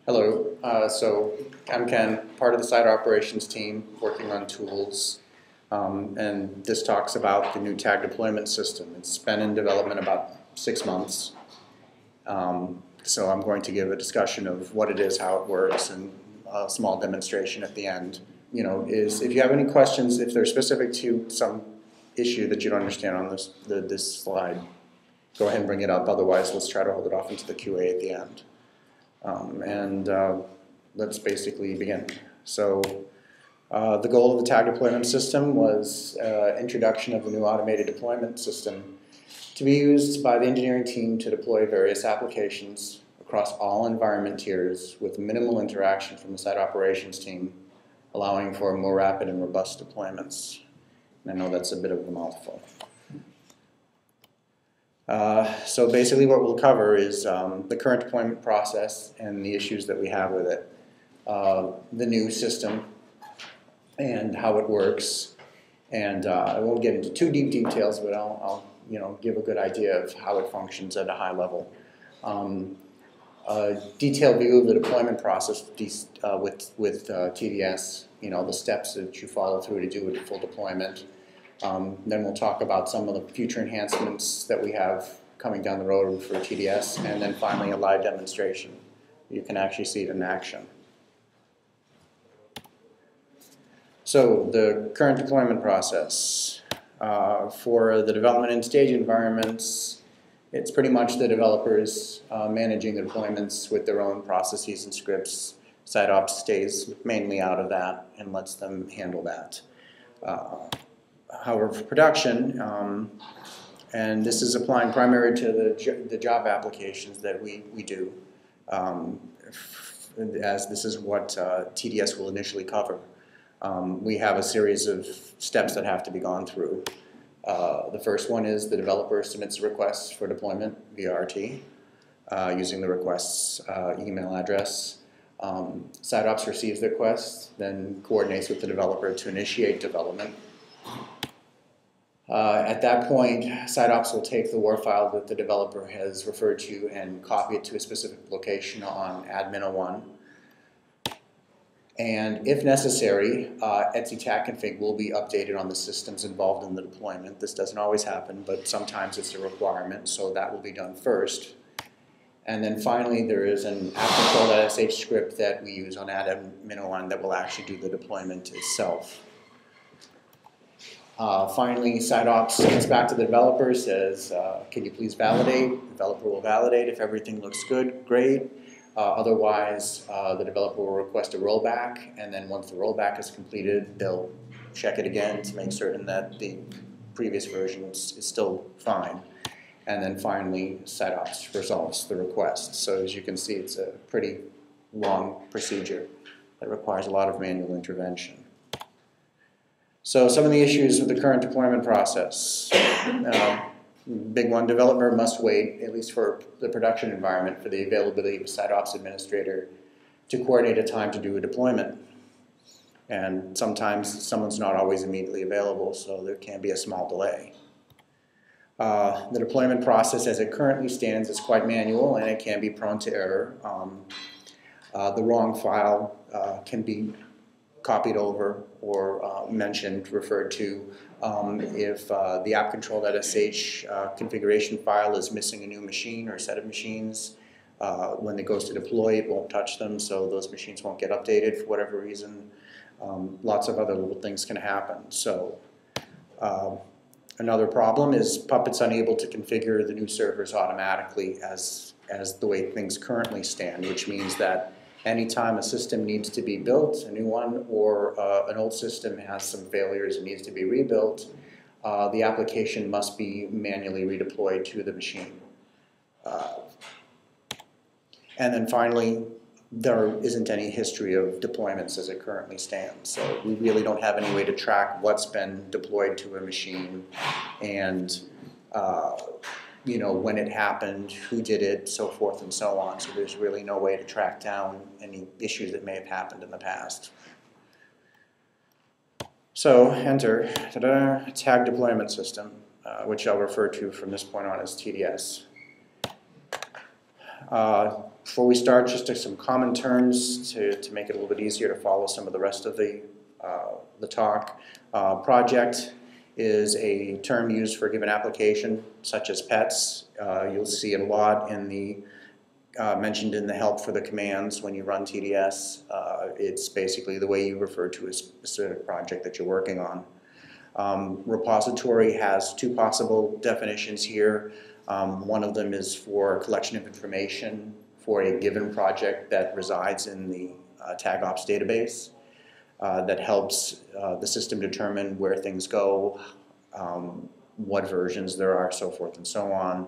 Hello, so I'm Ken, part of the site operations team working on tools, and this talks about the new tag deployment system. It's been in development about 6 months, so I'm going to give a discussion of what it is, how it works, and a small demonstration at the end. If you have any questions, if they're specific to some issue that you don't understand on this slide, go ahead and bring it up. Otherwise, let's try to hold it off into the QA at the end. Let's basically begin. So the goal of the tag deployment system was introduction of a new automated deployment system to be used by the engineering team to deploy various applications across all environment tiers with minimal interaction from the site operations team, allowing for more rapid and robust deployments. And I know that's a bit of a mouthful. So basically what we'll cover is the current deployment process and the issues that we have with it, the new system and how it works, and I won't get into too deep details, but I'll give a good idea of how it functions at a high level. A detailed view of the deployment process with TDS, the steps that you follow through to do a full deployment. Then we'll talk about some of the future enhancements that we have coming down the road for TDS, and then finally a live demonstration. You can actually see it in action. So the current deployment process. For the development and stage environments, it's pretty much the developers managing the deployments with their own processes and scripts. SiteOps stays mainly out of that and lets them handle that. However, for production, and this is applying primarily to the job applications that we do, as this is what TDS will initially cover. We have a series of steps that have to be gone through. The first one is the developer submits requests for deployment via RT using the request's email address. SiteOps receives the request, then coordinates with the developer to initiate development. At that point, SiteOps will take the WAR file that the developer has referred to and copy it to a specific location on admin01. And if necessary, etc tag config will be updated on the systems involved in the deployment. This doesn't always happen, but sometimes it's a requirement, so that will be done first. And then finally, there is an app-control.sh script that we use on admin01 that will actually do the deployment itself. Finally, SiteOps gets back to the developer, says, can you please validate? The developer will validate. If everything looks good, great. Otherwise, the developer will request a rollback, and then once the rollback is completed, they'll check it again to make certain that the previous version is still fine. And then finally, SiteOps resolves the request. So as you can see, it's a pretty long procedure that requires a lot of manual intervention. So some of the issues with the current deployment process. Big one, developer must wait, at least for the production environment, for the availability of a SiteOps administrator to coordinate a time to do a deployment. And sometimes someone's not always immediately available, so there can be a small delay. The deployment process as it currently stands is quite manual and it can be prone to error. The wrong file can be copied over or mentioned, referred to if the app-control.sh configuration file is missing a new machine or a set of machines. When it goes to deploy, it won't touch them, so those machines won't get updated for whatever reason. Lots of other little things can happen. So another problem is Puppet's unable to configure the new servers automatically as the way things currently stand, which means that anytime a system needs to be built, a new one, or an old system has some failures and needs to be rebuilt, the application must be manually redeployed to the machine. And then finally, there isn't any history of deployments as it currently stands. So we really don't have any way to track what's been deployed to a machine and when it happened, who did it, so forth and so on. So there's really no way to track down any issues that may have happened in the past. So enter tag deployment system, which I'll refer to from this point on as TDS. Before we start, just some common terms to make it a little bit easier to follow some of the rest of the talk. Project is a term used for a given application, such as pets. You'll see it a lot in the mentioned in the help for the commands when you run TDS. It's basically the way you refer to a specific project that you're working on. Repository has two possible definitions here. One of them is for collection of information for a given project that resides in the TagOps database that helps the system determine where things go, what versions there are, so forth and so on,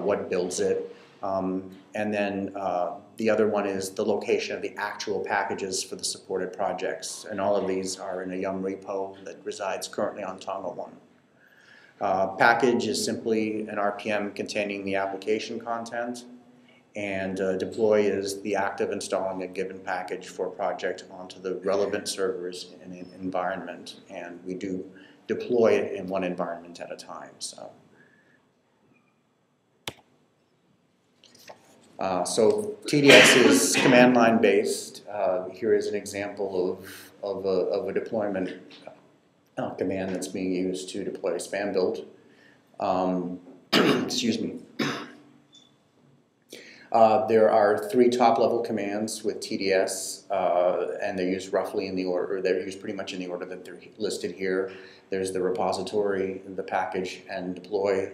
what builds it. And then the other one is the location of the actual packages for the supported projects. And all of these are in a Yum repo that resides currently on Tonga 1. Package is simply an RPM containing the application content. And deploy is the act of installing a given package for a project onto the relevant servers in an environment. And we do deploy it in one environment at a time. So TDS is command line based. Here is an example of a deployment command that's being used to deploy a spam build. Excuse me. There are 3 top-level commands with TDS, and they're used roughly in the order, they're used pretty much in the order that they're listed here. There's the repository, the package, and deploy.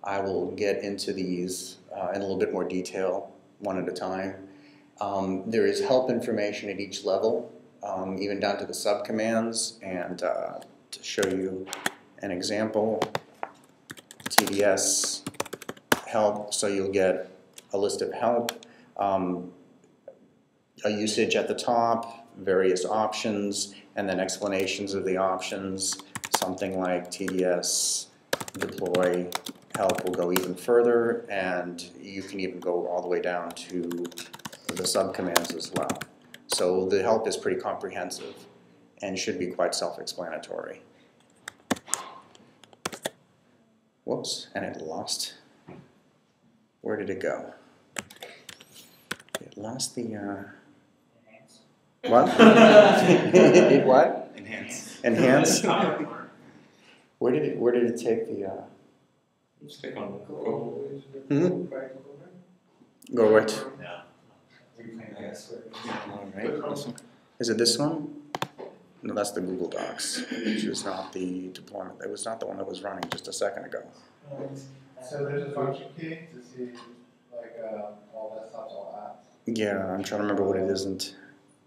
I will get into these in a little bit more detail, one at a time. There is help information at each level, even down to the subcommands, and to show you an example, TDS help, so you'll get a list of help, a usage at the top, various options, and then explanations of the options. Something like TDS deploy help will go even further, and you can even go all the way down to the subcommands as well. So the help is pretty comprehensive and should be quite self-explanatory. Whoops, and it lost. Where did it go? It lost the, Enhance. What? It what? Enhance. Enhance? Where did it take the, Just click on go. Go right. Yeah. All right. Is it this one? No, that's the Google Docs, which is not the deployment. It was not the one that was running just a second ago. So there's a function key to see like all that stuff's all apps. Yeah, I'm trying to remember what it isn't.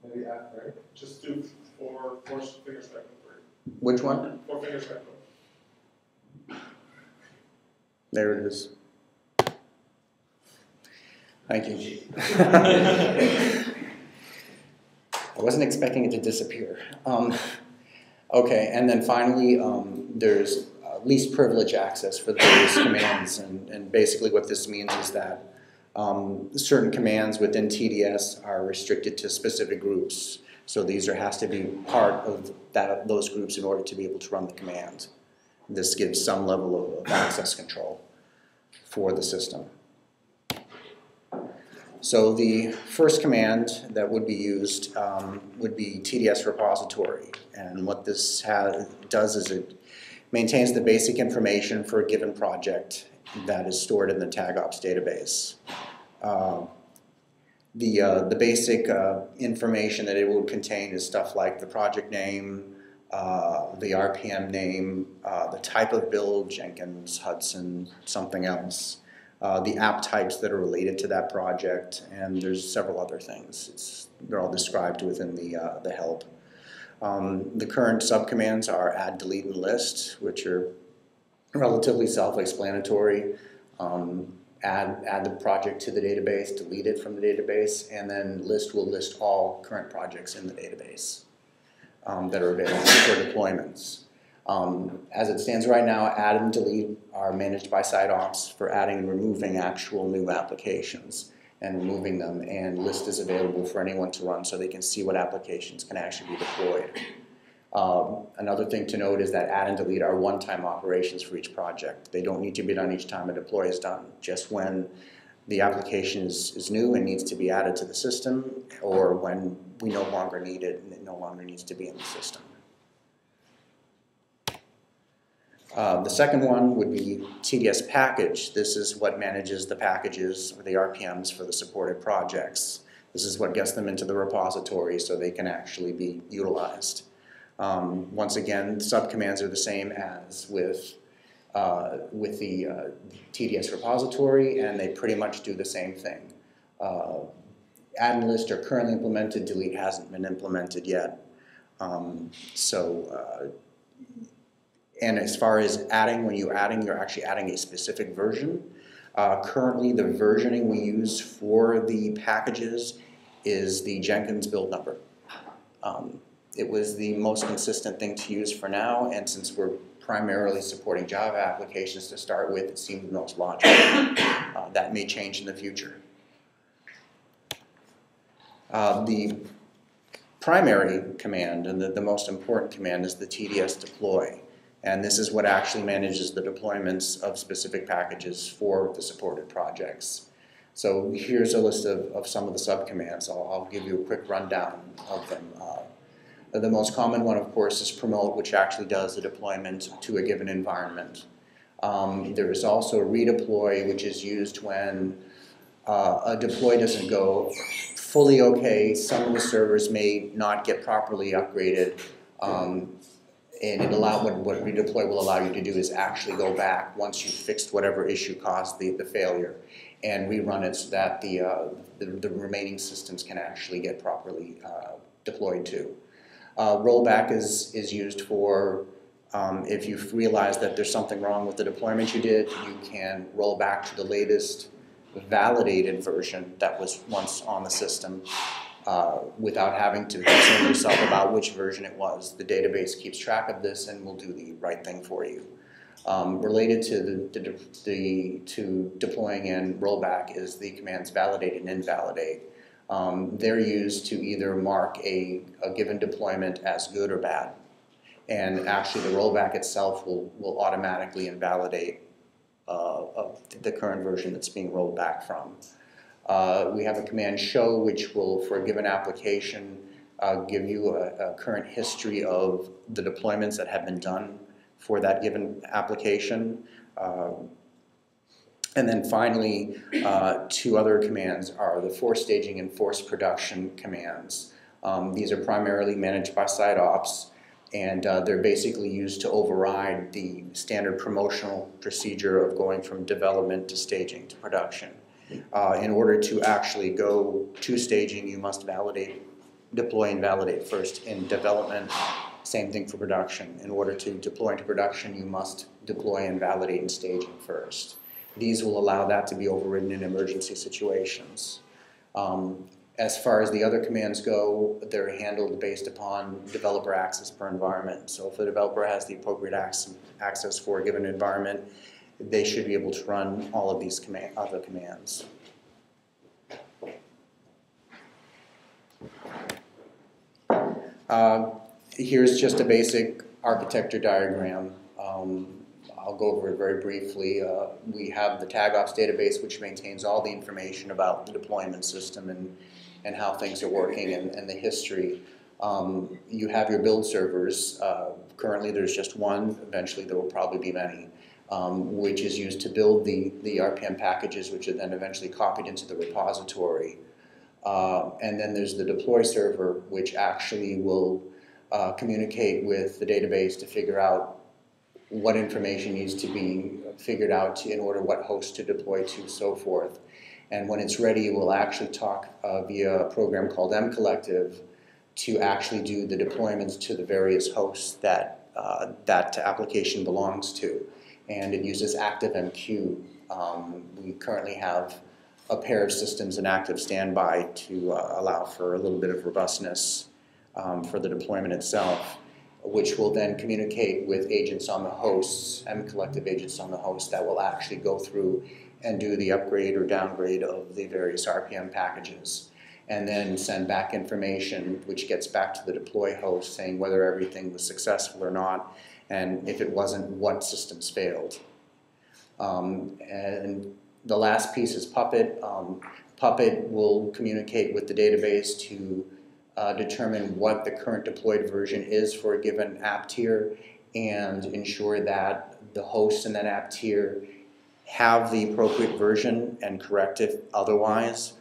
Maybe app, right? Just do four finger spectrum. Which one? 4 finger spectrum. There it is. Thank you. I wasn't expecting it to disappear. Okay, and then finally, there's least privilege access for those commands, and basically what this means is that certain commands within TDS are restricted to specific groups. So these has to be part of those groups in order to be able to run the command. This gives some level of access control for the system. So the first command that would be used would be TDS repository. And what this does is it maintains the basic information for a given project that is stored in the TagOps database. The basic information that it will contain is stuff like the project name, the RPM name, the type of build, Jenkins, Hudson, something else, the app types that are related to that project, and there's several other things. They're all described within the help. The current subcommands are add, delete, and list, which are relatively self-explanatory. Add the project to the database, delete it from the database, and then list will list all current projects in the database that are available for deployments. As it stands right now, add and delete are managed by SiteOps for adding and removing actual new applications and removing them, and list is available for anyone to run so they can see what applications can actually be deployed. Another thing to note is that add and delete are one-time operations for each project. They don't need to be done each time a deploy is done. Just when the application is new and needs to be added to the system, or when we no longer need it and it no longer needs to be in the system. The second one would be TDS package. This is what manages the packages or the RPMs for the supported projects. This is what gets them into the repository so they can actually be utilized. Once again, subcommands are the same as with the TDS repository, and they pretty much do the same thing. Add and list are currently implemented, delete hasn't been implemented yet. And as far as adding, when you're actually adding a specific version. Currently, the versioning we use for the packages is the Jenkins build number. It was the most consistent thing to use for now, and since we're primarily supporting Java applications to start with, it seemed the most logical. That may change in the future. The primary command, and the most important command, is the TDS deploy. And this is what actually manages the deployments of specific packages for the supported projects. So here's a list of some of the subcommands. I'll give you a quick rundown of them. The most common one, of course, is promote, which actually does the deployment to a given environment. There is also redeploy, which is used when a deploy doesn't go fully okay. Some of the servers may not get properly upgraded. And what redeploy will allow you to do is actually go back once you've fixed whatever issue caused the failure and rerun it so that the remaining systems can actually get properly deployed to. Rollback is used for if you've realized that there's something wrong with the deployment you did, you can roll back to the latest validated version that was once on the system without having to concern yourself about which version it was. The database keeps track of this and will do the right thing for you. Related to deploying and rollback is the commands validate and invalidate. They're used to either mark a given deployment as good or bad. And actually the rollback itself will automatically invalidate the current version that's being rolled back from. We have a command show, which will, for a given application, give you a current history of the deployments that have been done for that given application. And then finally, two other commands are the force staging and force production commands. These are primarily managed by site ops, and they're basically used to override the standard promotional procedure of going from development to staging to production. In order to actually go to staging, you must deploy and validate first. In development, same thing for production. In order to deploy into production, you must deploy and validate in staging first. These will allow that to be overridden in emergency situations. As far as the other commands go, they're handled based upon developer access per environment. So if the developer has the appropriate access for a given environment, they should be able to run all of these other commands. Here's just a basic architecture diagram. I'll go over it very briefly. We have the TagOps database, which maintains all the information about the deployment system and how things are working and the history. You have your build servers. Currently there's just one. Eventually there will probably be many. Which is used to build the RPM packages, which are then eventually copied into the repository. And then there's the deploy server, which actually will communicate with the database to figure out what information needs to be figured out in order what host to deploy to, so forth. And when it's ready, it will actually talk via a program called mcollective to actually do the deployments to the various hosts that that application belongs to. And it uses ActiveMQ. We currently have a pair of systems in active standby to allow for a little bit of robustness for the deployment itself, which will then communicate with agents on the hosts, mcollective agents on the host that will actually go through and do the upgrade or downgrade of the various RPM packages, and then send back information which gets back to the deploy host saying whether everything was successful or not, and if it wasn't, what systems failed. And The last piece is Puppet. Puppet will communicate with the database to determine what the current deployed version is for a given app tier and ensure that the hosts in that app tier have the appropriate version and correct it otherwise.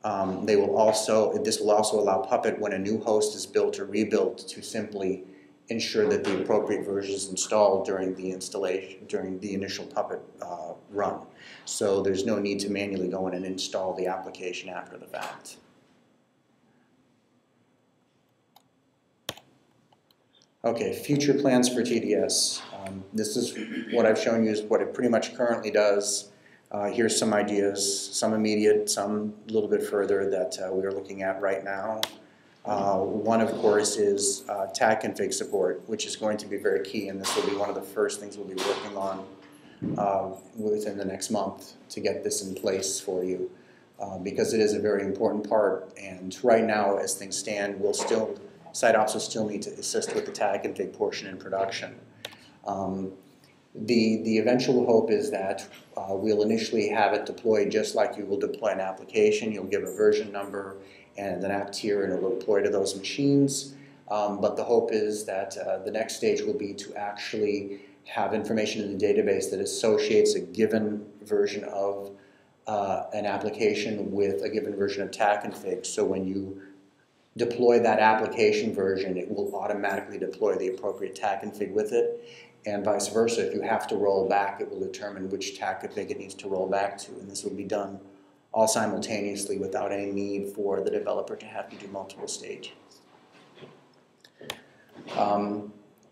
This will also allow Puppet, when a new host is built or rebuilt, to simply ensure that the appropriate version is installed during the installation, during the initial Puppet run. So there's no need to manually go in and install the application after the fact. Okay, future plans for TDS. This is what I've shown you is what it pretty much currently does. Here's some ideas, some immediate, some a little bit further that we are looking at right now. One, of course, is tag config support, which is going to be very key, and this will be one of the first things we'll be working on within the next month to get this in place for you, because it is a very important part. And right now, as things stand, site ops will still need to assist with the tag config portion in production. The eventual hope is that we'll initially have it deployed just like you will deploy an application. You'll give a version number and an app tier, and it will deploy to those machines. But the hope is that the next stage will be to actually have information in the database that associates a given version of an application with a given version of tag config. So when you deploy that application version, it will automatically deploy the appropriate tag config with it. And vice versa, if you have to roll back, it will determine which tag config it needs to roll back to. And this will be done all simultaneously without any need for the developer to have to do multiple stages.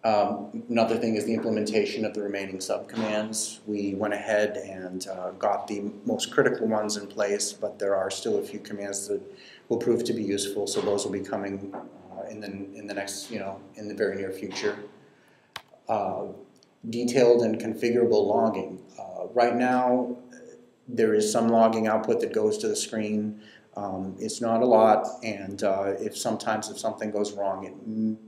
Another thing is the implementation of the remaining subcommands. We went ahead and got the most critical ones in place, but there are still a few commands that will prove to be useful, so those will be coming in the next, in the very near future. Detailed and configurable logging. Right now, there is some logging output that goes to the screen. It's not a lot, and if something goes wrong,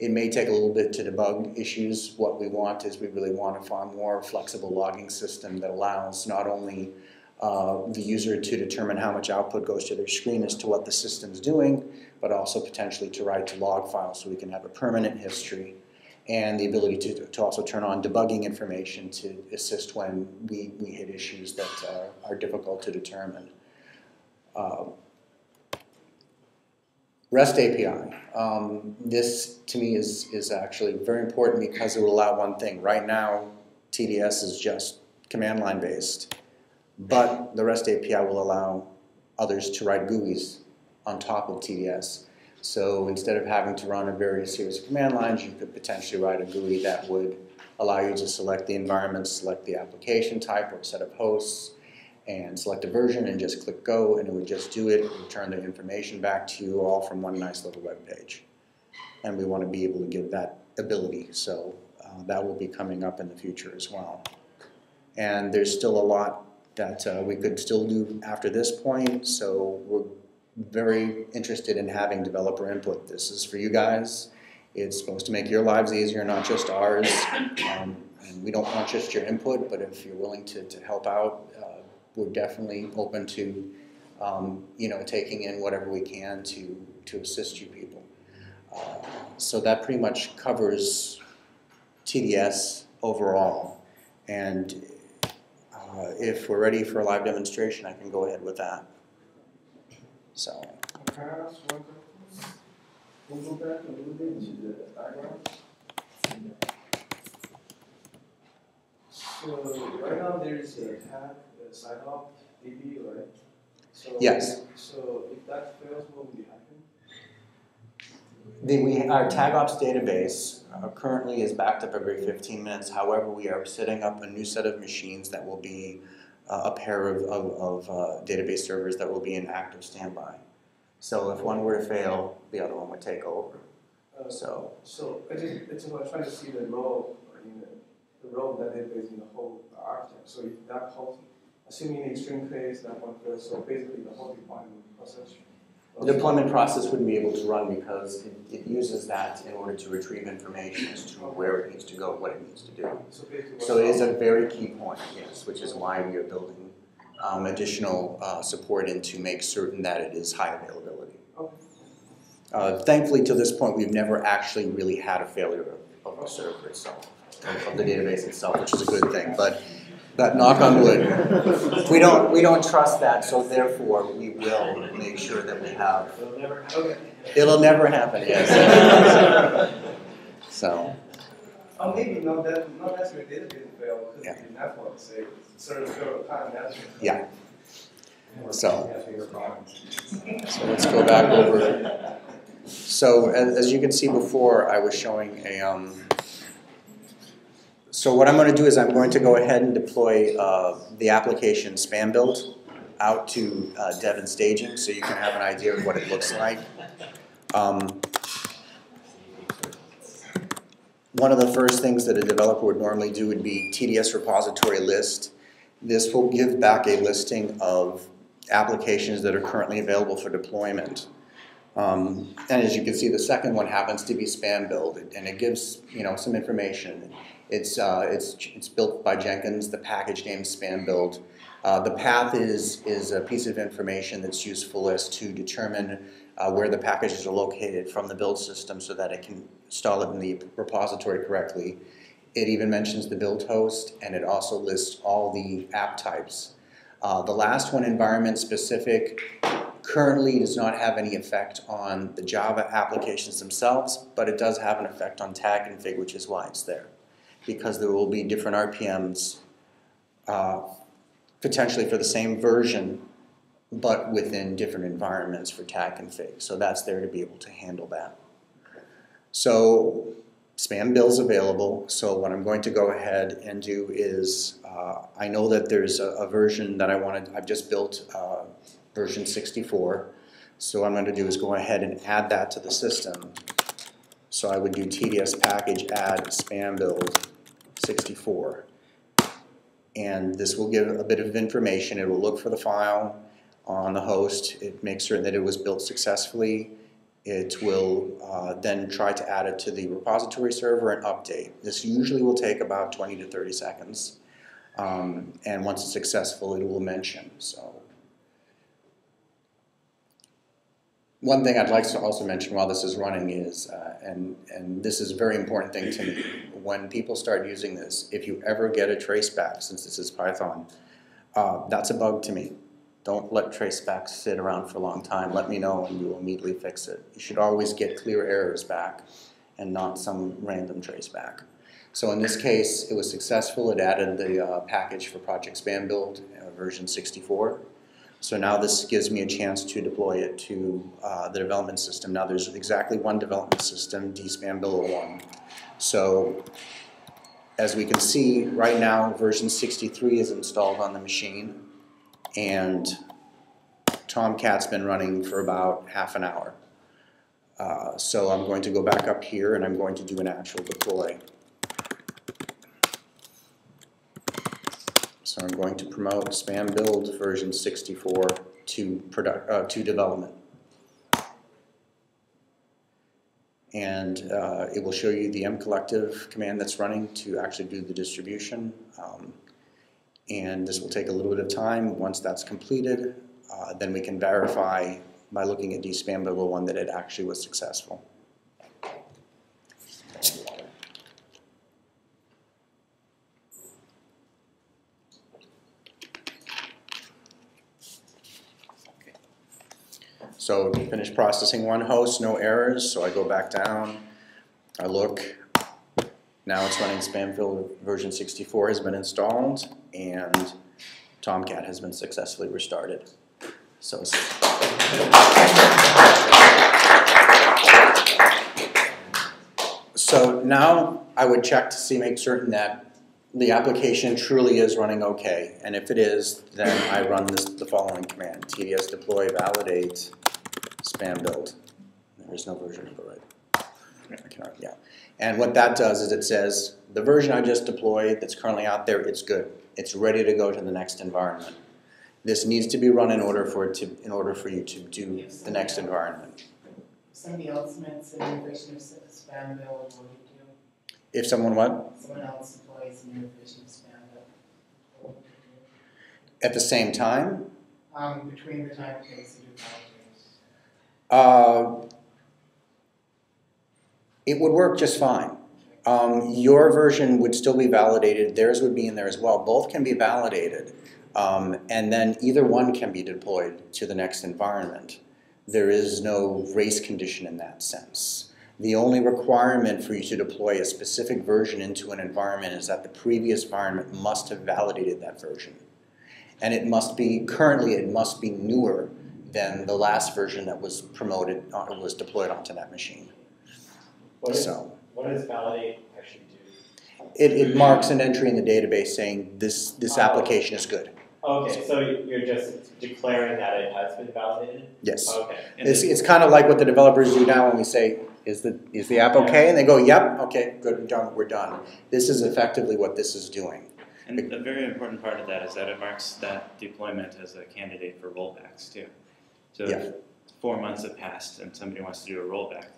it may take a little bit to debug issues. What we want is we really want a far more flexible logging system that allows not only the user to determine how much output goes to their screen as to what the system's doing, but also potentially to write to log files so we can have a permanent history, and the ability to also turn on debugging information to assist when we hit issues that are difficult to determine. REST API. This to me is actually very important because it will allow one thing. Right now, TDS is just command line based, but the REST API will allow others to write GUIs on top of TDS. So instead of having to run a various series of command lines, you could potentially write a GUI that would allow you to select the environment, select the application type or set of hosts, and select a version and just click go, and it would just do it, return the information back to you all from one nice little web page. And we want to be able to give that ability, so that will be coming up in the future as well. And there's still a lot that we could still do after this point, so we're very interested in having developer input. This is for you guys. It's supposed to make your lives easier, not just ours. And we don't want just your input, but if you're willing to help out, we're definitely open to taking in whatever we can to assist you people. So that pretty much covers TDS overall. And if we're ready for a live demonstration, I can go ahead with that. So. Can I ask one question? We'll go back a little bit to the diagram. So right now there is a tag sign up DB, right? So, yes. So if that fails, what will happen? Our TagOps database currently is backed up every 15 minutes. However, we are setting up a new set of machines that will be a pair of database servers that will be in active standby. So if one were to fail, the other one would take over. So it's about trying to see the role the role of that database in the whole architecture. So if that whole, assuming the extreme case that one fails, so basically the whole deployment process. the deployment process wouldn't be able to run because it uses that in order to retrieve information as to where it needs to go, what it needs to do. So it is a very key point, yes, which is why we are building additional support in to make certain that it is high availability. Okay. Thankfully, to this point, we've never actually really had a failure of the server itself, of the database itself, which is a good thing. But knock on wood, we don't trust that, so therefore we will make sure that we have. It'll never happen. Yes. So. Oh, maybe not necessarily database fail because the network say server time management. Yeah. So let's go back over. So as you can see before, I was showing a. So what I'm going to do is I'm going to go ahead and deploy the application spam build out to dev and staging, so you can have an idea of what it looks like. One of the first things that a developer would normally do would be TDS repository list. This will give back a listing of applications that are currently available for deployment. And as you can see, the second one happens to be spam build, and it gives some information. It's built by Jenkins. The package name is spam build. The path is a piece of information that's useful as to determine where the packages are located from the build system so that it can install it in the repository correctly. It even mentions the build host, and it also lists all the app types. The last one, environment specific, currently does not have any effect on the Java applications themselves, but it does have an effect on tag config, which is why it's there. Because there will be different RPMs potentially for the same version, but within different environments for tag config. So that's there to be able to handle that. So spam build's available. So what I'm going to go ahead and do is, I know that there's a version that I've just built, version 64. So what I'm going to do is go ahead and add that to the system. So I would do TDS package add spam build 64. And this will give a bit of information. It will look for the file on the host. It makes certain that it was built successfully. It will then try to add it to the repository server and update. This usually will take about 20 to 30 seconds. And once it's successful, it will mention. So one thing I'd like to also mention while this is running is, and this is a very important thing to me, when people start using this, if you ever get a traceback, since this is Python, that's a bug to me. Don't let tracebacks sit around for a long time. Let me know and we will immediately fix it. You should always get clear errors back and not some random traceback. So in this case, it was successful. It added the package for Project Spam Build, version 64. So now this gives me a chance to deploy it to the development system. Now there's exactly one development system, dspambuild01. So as we can see, right now version 63 is installed on the machine, and Tomcat's been running for about half an hour. So I'm going to go back up here and I'm going to do an actual deploy. So I'm going to promote spam build version 64 to development. And it will show you the mcollective command that's running to actually do the distribution. And this will take a little bit of time. Once that's completed, then we can verify by looking at dspambuild01 that it actually was successful. So finished processing one host, no errors, so I go back down, I look, now it's running spam version 64 has been installed, and Tomcat has been successfully restarted. So now I would check to make certain that the application truly is running okay, and if it is, then I run the following command: tds deploy validate spam build. There is no version number, right? Yeah. And what that does is it says the version I just deployed that's currently out there, it's good. It's ready to go to the next environment. This needs to be run in order for you to do the next environment. If somebody else makes a new version of spam build, what do you do? If someone what? Someone else deploys a new version of spam build, what At the same time, Between the time it takes to do validates. it would work just fine. Your version would still be validated, theirs would be in there as well. Both can be validated, and then either one can be deployed to the next environment. There is no race condition in that sense. The only requirement for you to deploy a specific version into an environment is that the previous environment must have validated that version. And it must be, currently it must be newer than the last version that was promoted, was deployed onto that machine. What does validate actually do? It marks an entry in the database saying this application is good. Okay, so you're just declaring that it has been validated? Yes. Okay. It's kind of like what the developers do now when we say, is the app okay? And they go, yep, okay, good, we're done. This is effectively what this is doing. And a very important part of that is that it marks that deployment as a candidate for rollbacks too. So if 4 months have passed and somebody wants to do a rollback,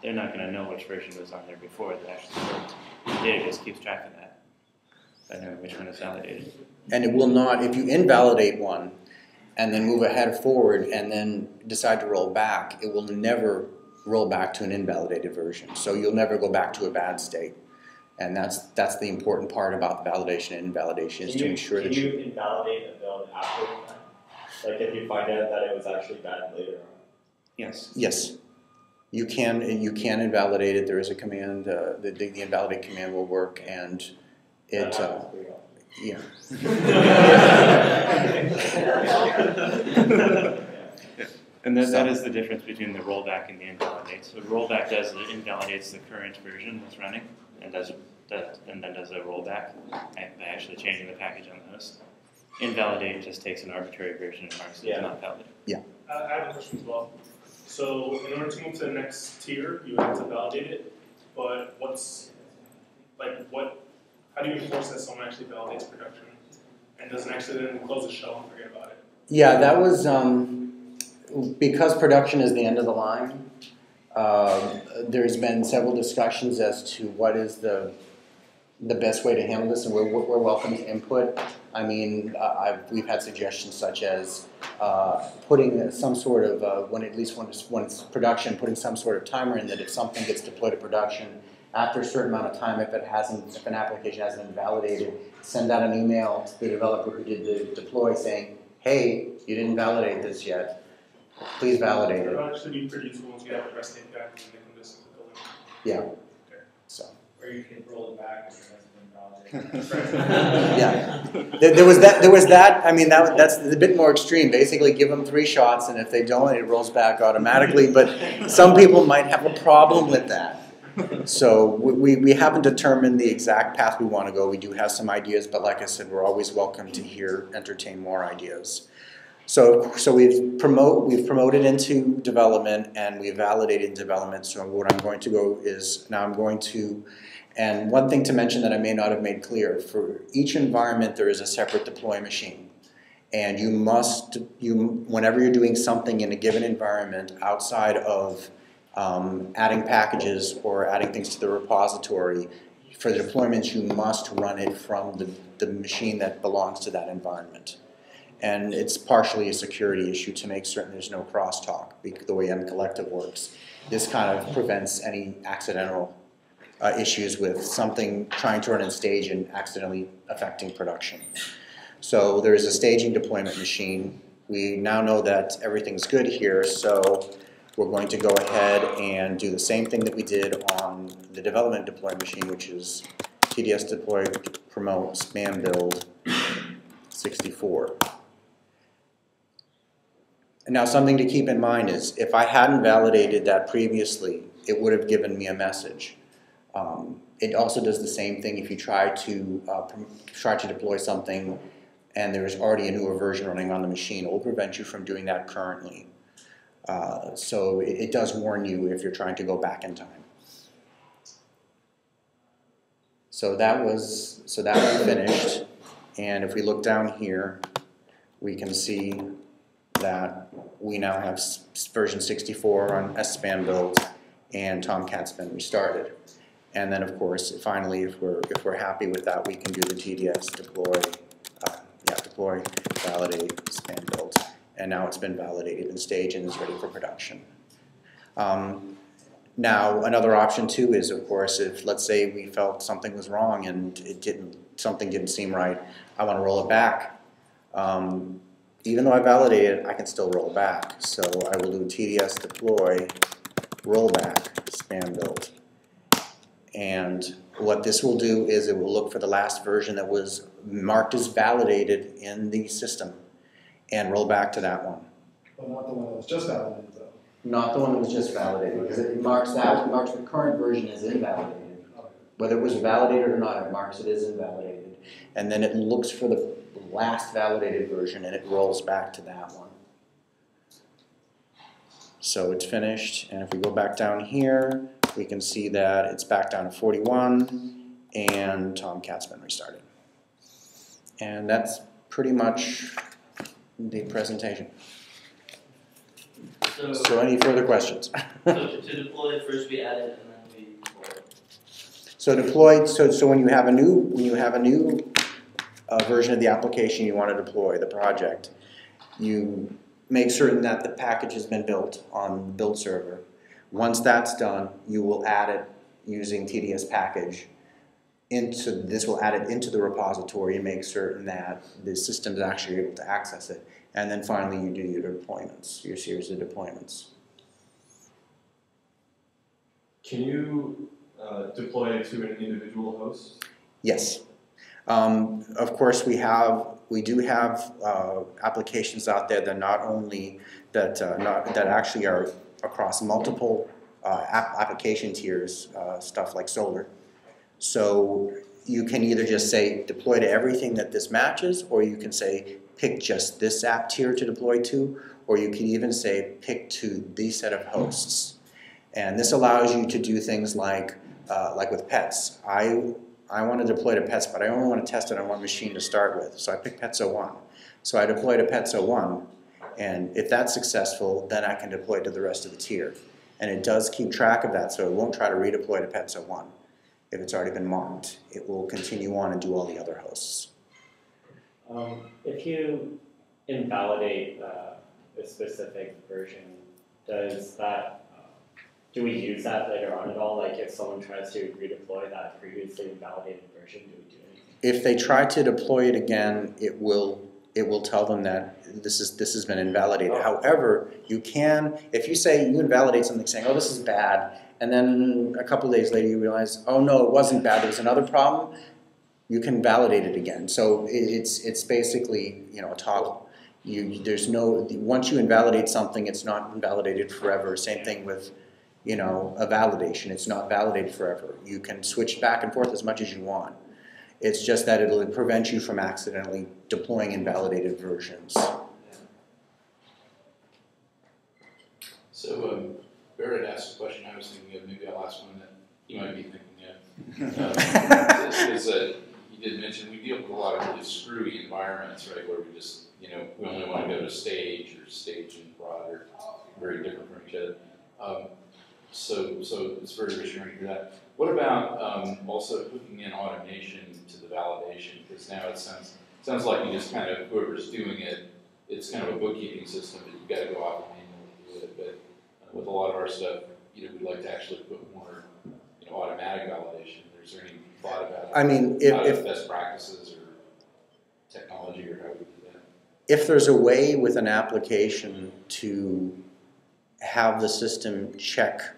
they're not going to know which version was on there before that actually worked. The database keeps track of that by knowing which one is validated. And it will not, if you invalidate one and then move ahead forward and then decide to roll back, it will never roll back to an invalidated version. So you'll never go back to a bad state. And that's the important part about the validation and invalidation, is to ensure that you invalidate a build after the fact? Like if you find out that it was actually bad later on? Yes. Yes. You can invalidate it. There is a command, the invalidate command will work, and it, yeah. And that is the difference between the rollback and the invalidate. So rollback invalidates the current version that's running, and then does a rollback by actually changing the package on the host. Invalidate just takes an arbitrary version and marks it as not valid. Yeah. I have a question as well. So in order to move to the next tier, you have to validate it, but how do you enforce that someone actually validates production and doesn't actually then close the shell and forget about it? Yeah, that was, because production is the end of the line, there's been several discussions as to what is the best way to handle this, and we're welcome to input. I mean, we've had suggestions such as putting some sort of, when it's production, putting some sort of timer in that if something gets deployed to production, after a certain amount of time, if an application hasn't been validated, send out an email to the developer who did the deploy saying, hey, you didn't validate this yet. Please validate it. It'll actually be pretty useful once you have the REST API and they can just build it. Yeah. Okay. So. Or you can roll it back when it hasn't been validated. Yeah. There was that. I mean, that's a bit more extreme. Basically, give them 3 shots, and if they don't, it rolls back automatically. But some people might have a problem with that. So we haven't determined the exact path we want to go. We do have some ideas, but like I said, we're always welcome to entertain more ideas. So we've promoted into development and we've validated development. So what I'm going to go is now I'm going to, and one thing to mention that I may not have made clear, for each environment there is a separate deploy machine. And whenever you're doing something in a given environment outside of adding packages or adding things to the repository, for the deployments you must run it from the machine that belongs to that environment. And it's partially a security issue to make certain there's no crosstalk, the way mCollective works. This kind of prevents any accidental issues with something trying to run in stage and accidentally affecting production. So there is a staging deployment machine. We now know that everything's good here, so we're going to go ahead and do the same thing that we did on the development deploy machine, which is TDS deploy promote spam build 64. And now something to keep in mind is if I hadn't validated that previously, it would have given me a message. It also does the same thing if you try to deploy something and there's already a newer version running on the machine. It will prevent you from doing that currently. So it does warn you if you're trying to go back in time. So that was finished. And if we look down here, we can see that we now have version 64 on SSPAN builds and Tomcat's been restarted. And then of course, finally, if we're happy with that, we can do the TDS deploy validate, span build. And now it's been validated and staged and is ready for production. Now, another option too is, of course, if let's say we felt something was wrong and something didn't seem right, I want to roll it back. Even though I validated it, I can still roll back. So I will do TDS deploy, rollback, span build. And what this will do is it will look for the last version that was marked as validated in the system and roll back to that one. But not the one that was just validated, though. Not the one that was just validated, because it marks the current version as invalidated. Whether it was validated or not, it marks it as invalidated. And then it looks for the last validated version and it rolls back to that one. So it's finished, and if we go back down here, we can see that it's back down to 41, and Tomcat's been restarted. And that's pretty much the presentation. So any further questions? So to deploy, first we add it and then we deploy. So deployed. So when you have a new version of the application you want to deploy, the project, you make certain that the package has been built on the build server. Once that's done, you will add it using TDS package this will add it into the repository and make certain that the system is actually able to access it. And then finally you do your deployments, your series of deployments. Can you deploy to an individual host? Yes. Of course, we do have applications out there that not only that actually are across multiple application tiers, stuff like solar. So you can either just say deploy to everything that this matches, or you can say pick just this app tier to deploy to, or you can even say pick to these set of hosts. And this allows you to do things like with pets. I want to deploy to pets, but I only want to test it on one machine to start with. So I pick Pets 01. So I deploy to Pets 01, and if that's successful, then I can deploy to the rest of the tier. And it does keep track of that, so it won't try to redeploy to Pets 01. If it's already been marked, it will continue on and do all the other hosts. If you invalidate a specific version, do we use that later on at all? Like if someone tries to redeploy that previously invalidated version, do we do anything? If they try to deploy it again, it will tell them that this has been invalidated. Oh. However, you can, if you say you invalidate something saying, oh, this is bad, and then a couple of days later you realize, oh no, it wasn't bad, there was another problem, you can validate it again. So it's basically, a toggle. Once you invalidate something, it's not invalidated forever. Same thing with a validation. It's not validated forever. You can switch back and forth as much as you want. It's just that it'll prevent you from accidentally deploying invalidated versions. So Barrett asked a question I was thinking of. Maybe I'll ask one that you might be thinking of. Is that you did mention we deal with a lot of really screwy environments, right? Where we just, we only want to go to stage or stage and prod are very different from each other. So it's very reassuring to hear that. What about also hooking in automation to the validation? Because now it sounds like you just kind of, whoever's doing it, it's kind of a bookkeeping system that you've got to go out and manually do it. But with a lot of our stuff, we'd like to actually put more, automatic validation. Is there any thought about if best practices or technology or how we do that? If there's a way with an application to have the system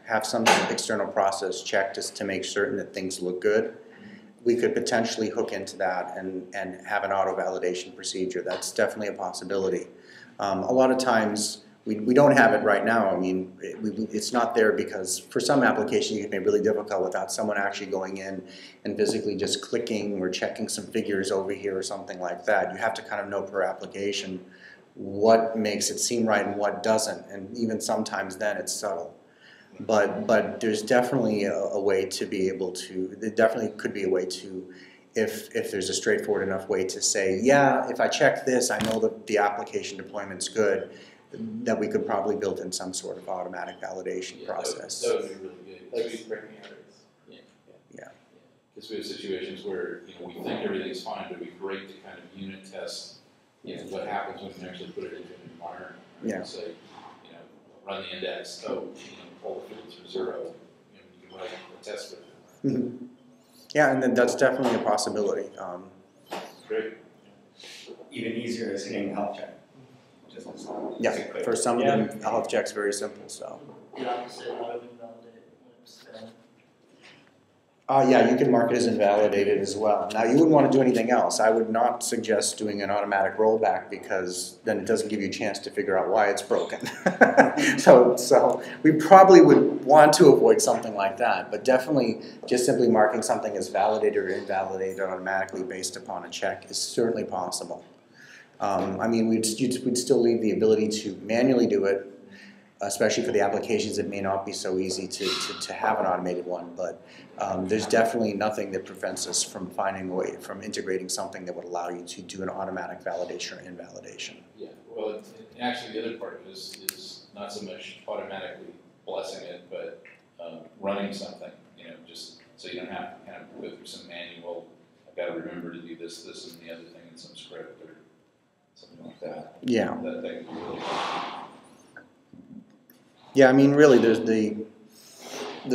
have some external process check just to make certain that things look good, we could potentially hook into that and have an auto-validation procedure. That's definitely a possibility. A lot of times, we don't have it right now. It's not there because for some applications it can be really difficult without someone actually going in and physically just clicking or checking some figures over here or something like that. You have to kind of know per application what makes it seem right and what doesn't, and even sometimes then it's subtle. But there's definitely a way to be able to, there definitely could be a way to, if there's a straightforward enough way to say, yeah, if I check this, I know that the application deployment's good, that we could probably build in some sort of automatic validation process. That would be really good. Like breaking errors. Yeah. Because we have situations where we think everything's fine, but it'd be great to kind of unit test what happens when you actually put it into an environment. Yeah. Say, run the index, pull the field through 0, you can write a test with it. Mm-hmm. Yeah, and then that's definitely a possibility. Great. Even easier is hitting the health check. Yeah, for some of them, a health check's very simple, so. The opposite, auto invalidate when it's failed. Yeah, you can mark it as invalidated as well. Now, you wouldn't want to do anything else. I would not suggest doing an automatic rollback because then it doesn't give you a chance to figure out why it's broken. so we probably would want to avoid something like that, but definitely just simply marking something as validated or invalidated automatically based upon a check is certainly possible. I mean, we'd still leave the ability to manually do it, especially for the applications. It may not be so easy to have an automated one, but there's definitely nothing that prevents us from finding a way, from integrating something that would allow you to do an automatic validation or invalidation. Yeah, well, actually the other part is not so much automatically blessing it, but running something, just so you don't have to kind of go through some manual, I've got to remember to do this, this, and the other thing in some script or something like that. Yeah. That can be really Yeah, I mean, really, there's the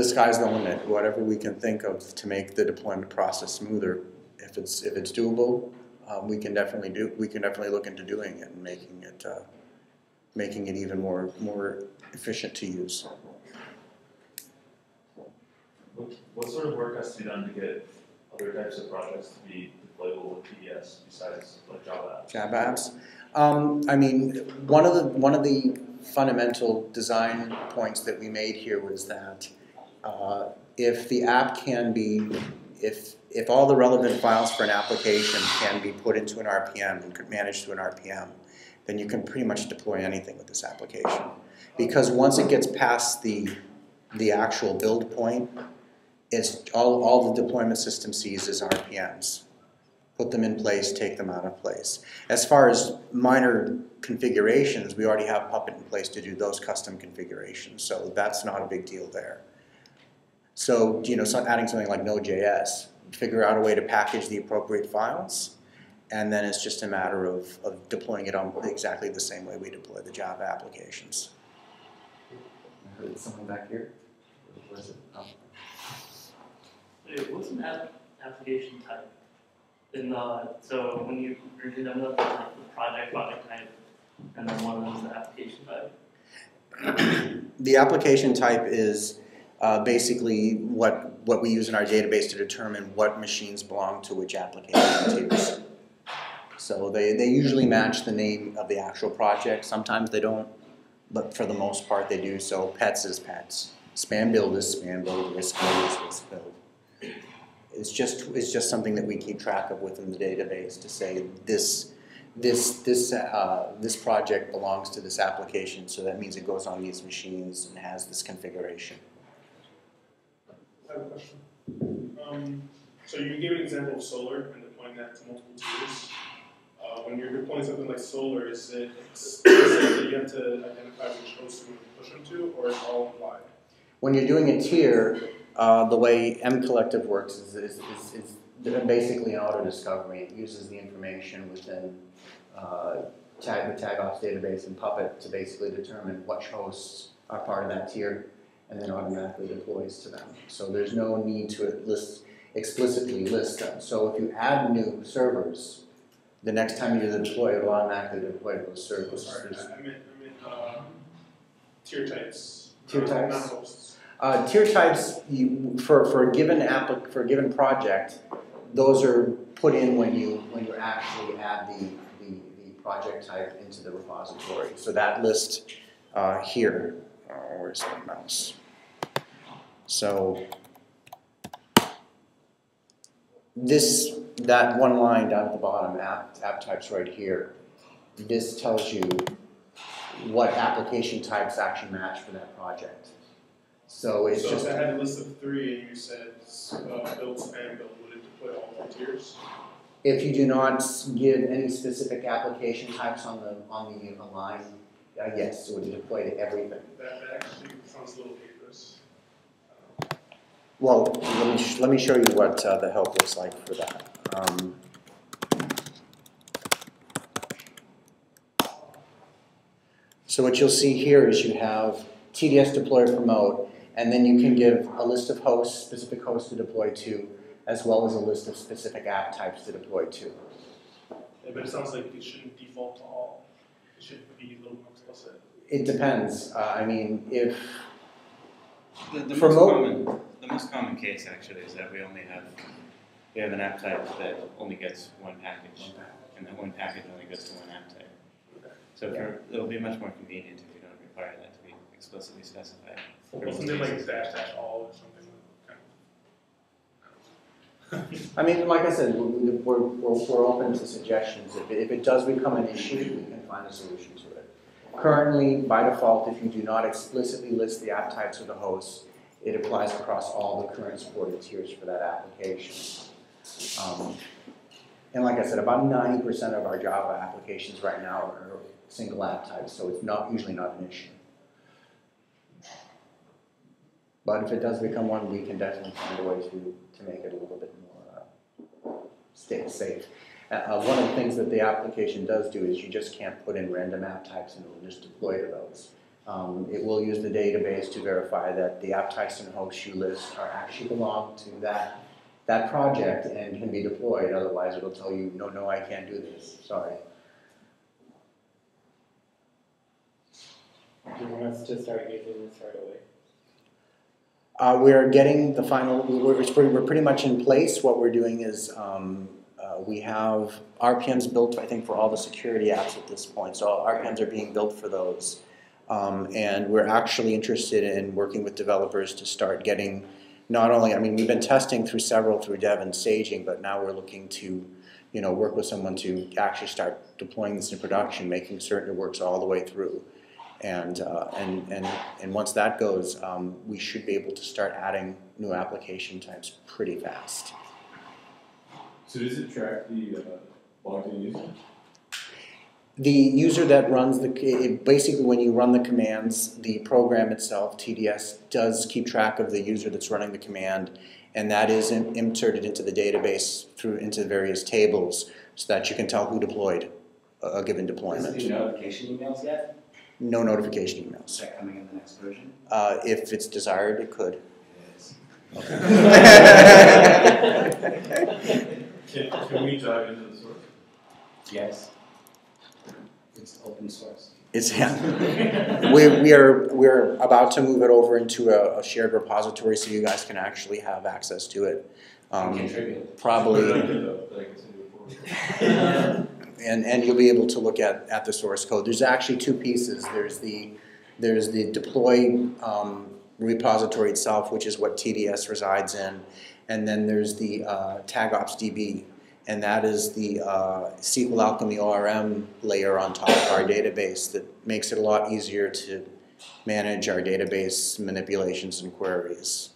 sky's the limit. Whatever we can think of to make the deployment process smoother, if it's doable, we can definitely look into doing it and making it even more efficient to use. What sort of work has to be done to get other types of projects to be deployable with PDS besides like Java apps? Java apps. I mean, one of the fundamental design points that we made here was that if the app can be, if all the relevant files for an application can be put into an RPM and managed through an RPM, then you can pretty much deploy anything with this application. Because once it gets past the actual build point, it's all the deployment system sees is RPMs. Put them in place, take them out of place. As far as minor configurations, we already have Puppet in place to do those custom configurations, so that's not a big deal there. So, adding something like Node.js, figure out a way to package the appropriate files, and then it's just a matter of deploying it on exactly the same way we deploy the Java applications. I heard someone back here. What is it? Oh. What's an application type? So when you review them, the project type, and then one of them is the application type. The application type is basically what we use in our database to determine what machines belong to which application tiers. So they usually match the name of the actual project. Sometimes they don't, but for the most part they do. So pets is pets, spam build is spam build, risk build is risk build. It's just something that we keep track of within the database to say this project belongs to this application, so that means it goes on these machines and has this configuration. I have a question. So you gave an example of solar and deploying that to multiple tiers. When you're deploying something like solar, is it that you have to identify which host you push them to, or is it all applied? When you're doing a tier, the way M-Collective works is basically an auto-discovery. It uses the information within the TagOps database and Puppet to basically determine which hosts are part of that tier, and then automatically deploys to them. So there's no need to explicitly list them. So if you add new servers, the next time you deploy, it will automatically deploy to those servers. Sorry, I meant tier types. Tier types? Not hosts. Tier types for a given project, those are put in when you actually add the project type into the repository. So that list here, where's my mouse? So that one line down at the bottom, app types right here, this tells you what application types actually match for that project. So it's just. So if I had a list of 3 and you said build, spam, build, would it deploy all 3 tiers? If you do not give any specific application types on the line, yes, it would deploy to everything. That actually sounds a little dangerous. Well, let me show you what the help looks like for that. So what you'll see here is you have TDS deploy promote, and then you can give a list of hosts, specific hosts to deploy to, as well as a list of specific app types to deploy to. Yeah, but it sounds like it shouldn't default to all. It should be a little more explicit. It depends. I mean, if The for most common case actually is that we have an app type that only gets one package, and that one package only goes to one app type. So it'll be much more convenient if we don't require that to be explicitly specified. Wasn't it like -- all or something? I mean, like I said, we're open to suggestions. If it does become an issue, we can find a solution to it. Currently, by default, if you do not explicitly list the app types or the hosts, it applies across all the current supported tiers for that application. And like I said, about 90% of our Java applications right now are single app types, so it's usually not an issue. But if it does become one, we can definitely find a way to make it a little bit more safe. One of the things that the application does do is you just can't put in random app types and it will just deploy to those. It will use the database to verify that the app types and hosts you list are actually belong to that project and can be deployed. Otherwise, it'll tell you, no, I can't do this. Sorry. Do you want us to start using this right away? We're getting the final, we're pretty much in place. What we're doing is we have RPMs built, I think, for all the security apps at this point. So RPMs are being built for those. And we're actually interested in working with developers to start getting not only, I mean, we've been testing through dev and staging, but now we're looking to, work with someone to actually start deploying this in production, making certain it works all the way through. And once that goes, we should be able to start adding new application types pretty fast. So does it track the logged in user? The user that runs basically when you run the commands, the program itself, TDS, does keep track of the user that's running the command, and that is inserted into the database into various tables so that you can tell who deployed a given deployment. Does it do notification emails yet? No notification emails. Is that coming in the next version? If it's desired, it could. It is. Okay. Can we dive into the source? Yes. It's open source. We're about to move it over into a shared repository so you guys can actually have access to it. Contribute. Probably. And you'll be able to look at the source code. There's actually two pieces. There's the deploy repository itself, which is what TDS resides in, and then there's the TagOps DB, and that is the SQL Alchemy ORM layer on top of our database that makes it a lot easier to manage our database manipulations and queries.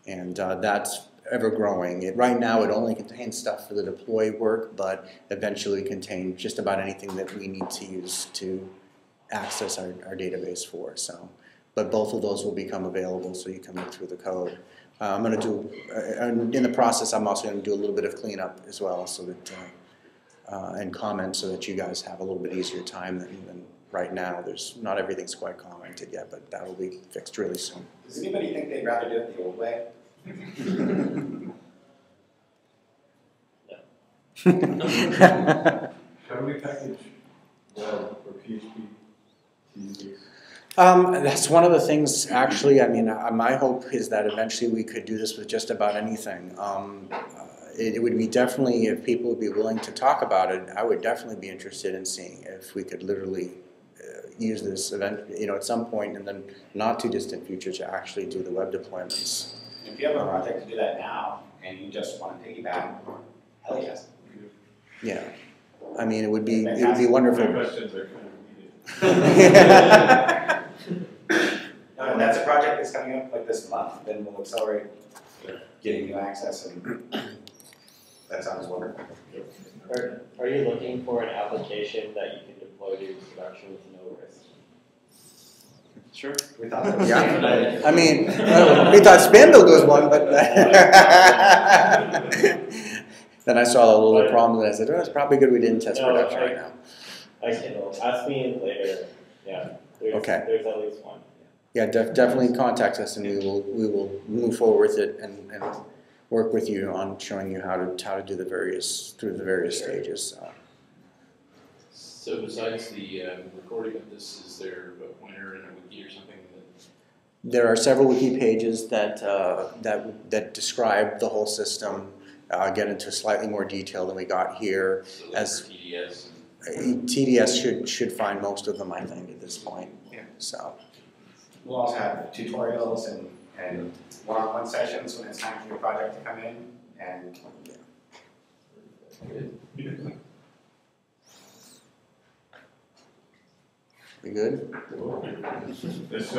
And that's ever growing. Right now it only contains stuff for the deploy work, but eventually contain just about anything that we need to use to access our database for. So, but both of those will become available so you can look through the code. I'm going to do, in the process, I'm also going to do a little bit of cleanup as well, so that and comment so that you guys have a little bit easier time than right now. Not everything's quite commented yet, but that will be fixed really soon. Does anybody think they'd rather do it the old way? How do we package web or PHP to use this? That's one of the things, actually. I mean, my hope is that eventually we could do this with just about anything. It would be definitely, if people would be willing to talk about it, I would definitely be interested in seeing if we could literally use this event, at some point in the not too distant future to actually do the web deployments. If you have a project to do that now and you just want to piggyback, hell yes. Yeah, I mean, it would be wonderful. My questions are kind of needed. When that's a project that's coming up like this month, then we'll accelerate getting you access, and that sounds wonderful. Are you looking for an application that you can deploy to production with no risk? Sure. We thought that was Yeah, I mean, we thought Spambuild was one, but then I saw the little problem and I said, it's probably good we didn't test production right now. I can ask me later. Yeah. Okay. There's at least one. Yeah, definitely contact us, and we will move forward with it and work with you on showing you how to do the various stages. So besides the recording of this, is there a pointer and a wiki or something that? There are several wiki pages that describe the whole system, get into slightly more detail than we got here. So As TDS. TDS should find most of them, I think, at this point. Yeah. So. We'll also have tutorials and one-on-one sessions when it's time for your project to come in, and We good? It's